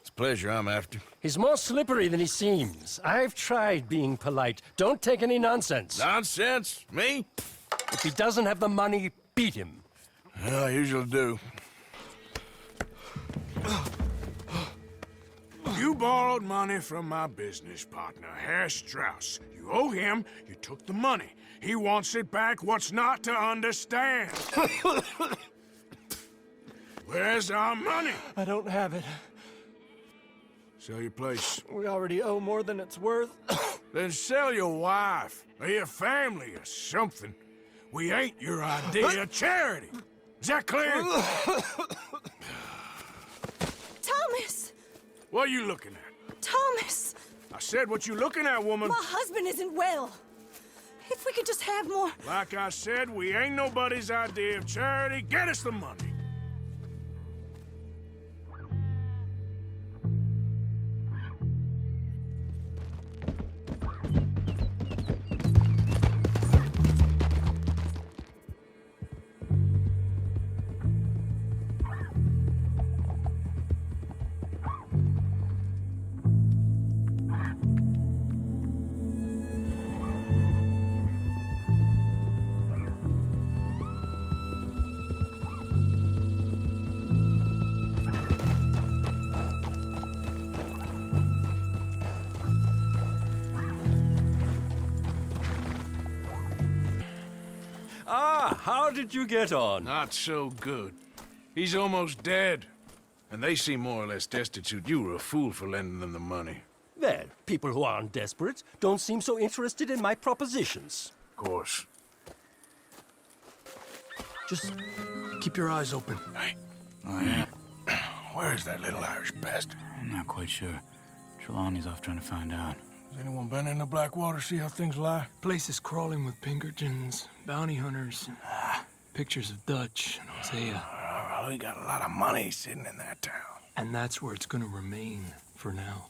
Speaker 13: it's pleasure I'm after.
Speaker 15: He's more slippery than he seems. I've tried being polite. Don't take any nonsense.
Speaker 13: Nonsense? Me?
Speaker 15: If he doesn't have the money, beat him.
Speaker 13: Well, I usually do.
Speaker 10: You borrowed money from my business partner, Herr Strauss. You owe him, you took the money. He wants it back. What's not to understand? Where's our money?
Speaker 9: I don't have it.
Speaker 10: Sell your place.
Speaker 9: We already owe more than it's worth.
Speaker 10: Then sell your wife, or your family, or something. We ain't your idea of charity. Is that clear?
Speaker 5: Thomas!
Speaker 10: What are you looking at?
Speaker 5: Thomas!
Speaker 10: I said, what you looking at, woman?
Speaker 5: My husband isn't well. If we could just have more...
Speaker 10: Like I said, we ain't nobody's idea of charity. Get us the money.
Speaker 15: How did you get on?
Speaker 13: Not so good. He's almost dead. And they seem more or less destitute. You were a fool for lending them the money.
Speaker 15: Well, people who aren't desperate don't seem so interested in my propositions.
Speaker 13: Of course.
Speaker 20: Just keep your eyes open.
Speaker 13: Hey.
Speaker 21: Oh, yeah?
Speaker 13: Where's that little Irish bastard?
Speaker 21: I'm not quite sure. Trelawney's off trying to find out.
Speaker 13: Has anyone been in the Blackwater, see how things lie?
Speaker 20: Place is crawling with Pinkertons, bounty hunters, pictures of Dutch and Hosea.
Speaker 13: We got a lot of money sitting in that town.
Speaker 20: And that's where it's gonna remain for now.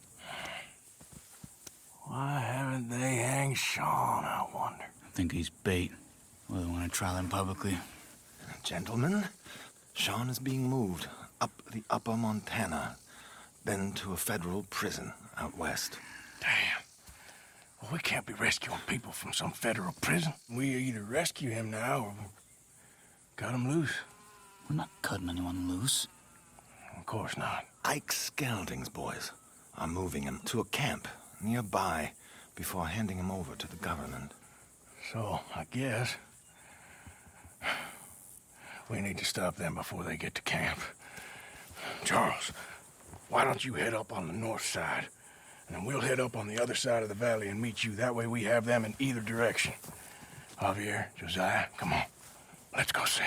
Speaker 13: Why haven't they hanged Sean, I wonder?
Speaker 21: I think he's bait. Well, they want to trial him publicly.
Speaker 1: Gentlemen, Sean is being moved up the upper Montana, then to a federal prison out west.
Speaker 13: Damn. Well, we can't be rescuing people from some federal prison. We either rescue him now or cut him loose.
Speaker 21: We're not cutting anyone loose.
Speaker 13: Of course not.
Speaker 1: Ike Skelding's boys are moving him to a camp nearby before handing him over to the government.
Speaker 13: So, I guess we need to stop them before they get to camp. Charles, why don't you head up on the north side, and then we'll head up on the other side of the valley and meet you. That way we have them in either direction. Javier, Josiah, come on. Let's go see.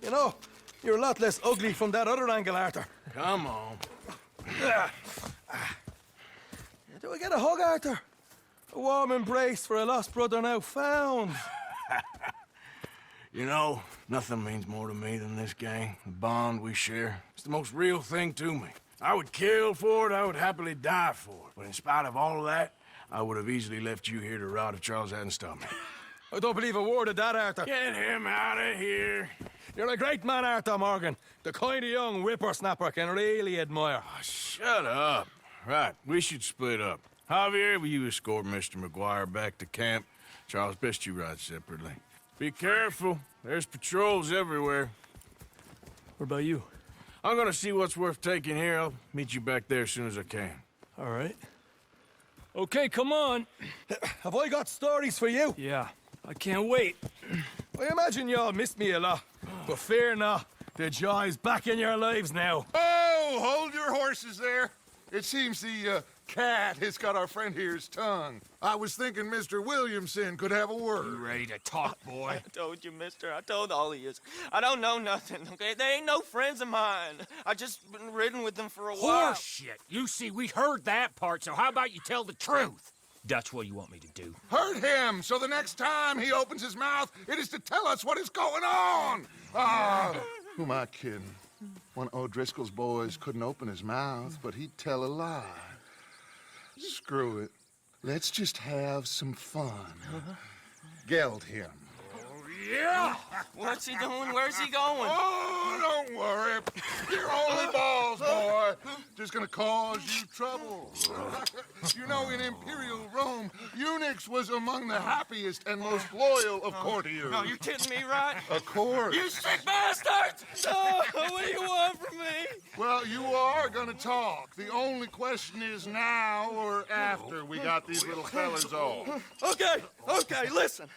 Speaker 4: You know, you're a lot less ugly from that other angle, Arthur.
Speaker 13: Come on.
Speaker 4: Do I get a hug, Arthur? A warm embrace for a lost brother now found.
Speaker 13: You know, nothing means more to me than this gang, the bond we share. It's the most real thing to me. I would kill for it, I would happily die for it. But in spite of all of that, I would have easily left you here to rot if Charles hadn't stopped me.
Speaker 4: I don't believe a word of that, Arthur.
Speaker 13: Get him out of here.
Speaker 4: You're a great man, Arthur Morgan. The kind of young whippersnapper can really admire.
Speaker 13: Oh, shut up. Right, we should split up. Javier, will you escort Mr. McGuire back to camp? Charles, best you ride separately. Be careful. There's patrols everywhere.
Speaker 20: What about you?
Speaker 13: I'm gonna see what's worth taking here. I'll meet you back there as soon as I can.
Speaker 20: All right. Okay, come on.
Speaker 4: Have I got stories for you?
Speaker 20: Yeah, I can't wait.
Speaker 4: I imagine y'all missed me a lot, but fear not. The joy's back in your lives now.
Speaker 2: Oh, hold your horses there. It seems the cat has got our friend here's tongue. I was thinking Mr. Williamson could have a word.
Speaker 7: You ready to talk, boy?
Speaker 9: I told you, mister. I told all of you. I don't know nothing, okay? They ain't no friends of mine. I just been ridden with them for a while.
Speaker 7: Horse shit. You see, we heard that part, so how about you tell the truth? Dutch, what do you want me to do?
Speaker 2: Hurt him, so the next time he opens his mouth, it is to tell us what is going on. Ah, who am I kidding? One of O'Driscoll's boys couldn't open his mouth, but he'd tell a lie. Screw it. Let's just have some fun. Geld him.
Speaker 9: Yeah! What's he doing? Where's he going?
Speaker 2: Oh, don't worry. You're only balls, boy. Just gonna cause you trouble. You know, in Imperial Rome, eunuchs was among the happiest and most loyal of courtiers.
Speaker 9: No, you're kidding me, right?
Speaker 2: Of course.
Speaker 9: You sick bastard! Oh, what do you want from me?
Speaker 2: Well, you are gonna talk. The only question is now or after we got these little fellas off.
Speaker 9: Okay, listen.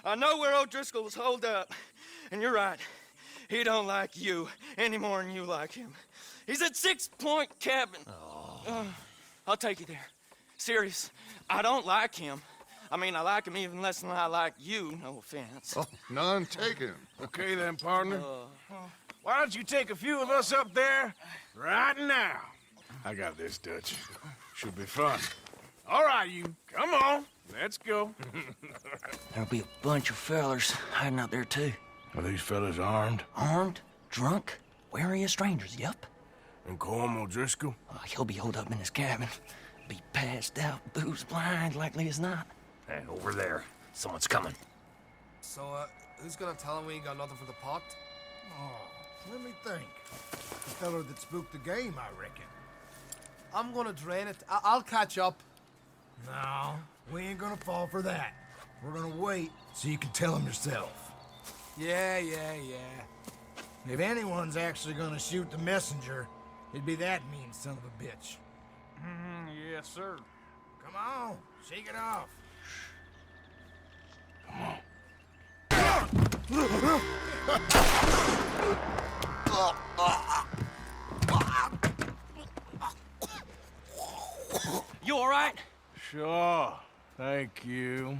Speaker 9: I know where O'Driscoll was holed up, and you're right. He don't like you any more than you like him. He's at 6 Point Cabin. I'll take you there. Serious, I don't like him. I mean, I like him even less than I like you, no offense.
Speaker 2: Oh, none taken.
Speaker 13: Okay then, partner. Why don't you take a few of us up there right now? I got this, Dutch. Should be fun. All right, you. Come on. Let's go.
Speaker 9: There'll be a bunch of fellers hiding out there, too.
Speaker 13: Are these fellas armed?
Speaker 9: Armed, drunk, wary of strangers, yep.
Speaker 13: And Colm O'Driscoll?
Speaker 9: He'll be holed up in his cabin. Be passed out, booze blind, likely as not.
Speaker 7: Hey, over there. Someone's coming.
Speaker 22: So, who's gonna tell him we ain't got nothing for the pot?
Speaker 3: Oh, let me think. The feller that spooked the game, I reckon.
Speaker 22: I'm gonna drain it. I'll catch up.
Speaker 3: No, we ain't gonna fall for that. We're gonna wait so you can tell him yourself. Yeah. If anyone's actually gonna shoot the messenger, it'd be that mean son of a bitch.
Speaker 22: Yes, sir.
Speaker 3: Come on, shake it off.
Speaker 9: You all right?
Speaker 13: Sure. Thank you.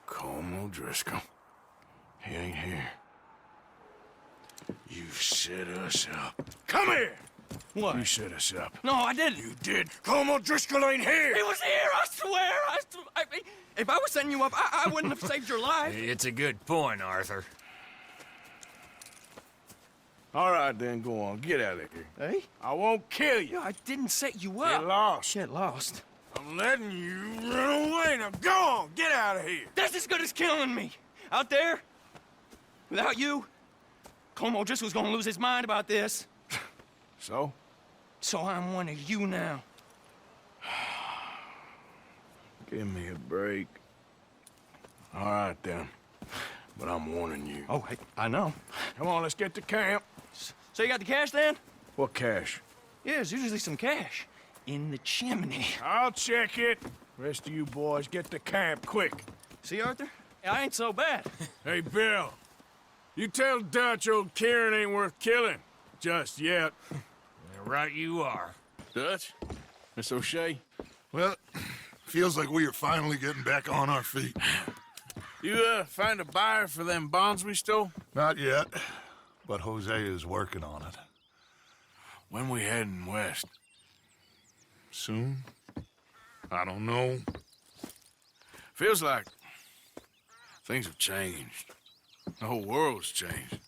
Speaker 13: Colm O'Driscoll. He ain't here. You set us up. Come here!
Speaker 9: What?
Speaker 13: You set us up.
Speaker 9: No, I didn't.
Speaker 13: You did. Colm O'Driscoll ain't here!
Speaker 9: He was here, I swear! If I was setting you up, I wouldn't have saved your life.
Speaker 7: It's a good point, Arthur.
Speaker 13: All right, then, go on. Get out of here.
Speaker 9: Hey?
Speaker 13: I won't kill you.
Speaker 9: I didn't set you up.
Speaker 13: Get lost.
Speaker 9: Shit, lost.
Speaker 13: I'm letting you run away. Now, go on. Get out of here.
Speaker 9: That's as good as killing me. Out there, without you, Colm O'Driscoll's gonna lose his mind about this.
Speaker 13: So?
Speaker 9: So I'm one of you now.
Speaker 13: Give me a break. All right, then. but I'm warning you.
Speaker 7: Oh, hey, I know.
Speaker 13: Come on, let's get to camp.
Speaker 9: So you got the cash then?
Speaker 13: What cash?
Speaker 9: Yeah, there's usually some cash in the chimney.
Speaker 13: I'll check it. Rest of you boys, get to camp, quick.
Speaker 9: See, Arthur? I ain't so bad.
Speaker 13: Hey, Bill. You tell Dutch old Kieran ain't worth killing. Just yet.
Speaker 2: Yeah, right you are.
Speaker 13: Dutch? Miss O'Shea?
Speaker 2: Well, feels like we are finally getting back on our feet.
Speaker 10: You, find a buyer for them bonds we stole?
Speaker 2: Not yet, but Jose is working on it.
Speaker 10: When we heading west?
Speaker 2: Soon? I don't know.
Speaker 10: Feels like things have changed. The whole world's changed.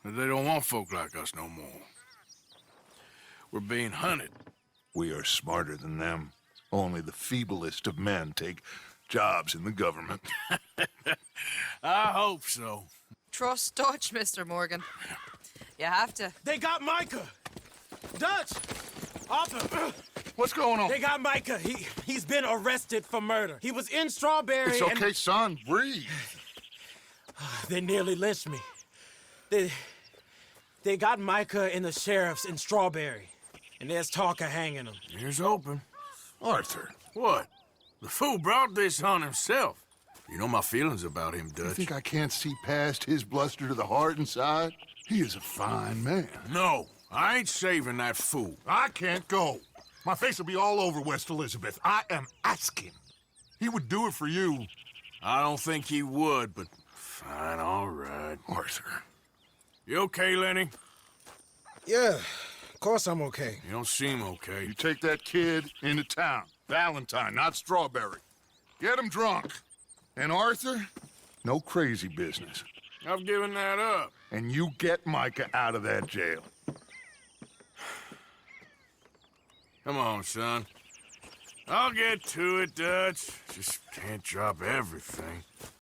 Speaker 10: But they don't want folk like us no more. We're being hunted.
Speaker 2: We are smarter than them. Only the feeblest of men take jobs in the government.
Speaker 10: I hope so.
Speaker 6: Trust Dutch, Mr. Morgan. You have to.
Speaker 7: They got Micah! Dutch! Arthur!
Speaker 2: What's going on?
Speaker 7: They got Micah. He's been arrested for murder. He was in Strawberry.
Speaker 2: It's okay, son. Breathe.
Speaker 7: They nearly lynched me. They got Micah and the sheriffs in Strawberry. And there's talk of hanging him.
Speaker 10: Here's open.
Speaker 2: Arthur.
Speaker 10: What? The fool brought this on himself. You know my feelings about him, Dutch.
Speaker 2: You think I can't see past his bluster to the heart inside? He is a fine man.
Speaker 10: No, I ain't saving that fool.
Speaker 2: I can't go. My face will be all over West Elizabeth. I am asking. He would do it for you.
Speaker 10: I don't think he would, but fine, all right.
Speaker 2: Arthur.
Speaker 10: You okay, Lenny?
Speaker 7: Yeah, of course I'm okay.
Speaker 10: You don't seem okay.
Speaker 2: You take that kid into town. Valentine, not Strawberry. Get him drunk. And Arthur, no crazy business.
Speaker 10: I've given that up.
Speaker 2: And you get Micah out of that jail.
Speaker 10: Come on, son. I'll get to it, Dutch. Just can't drop everything.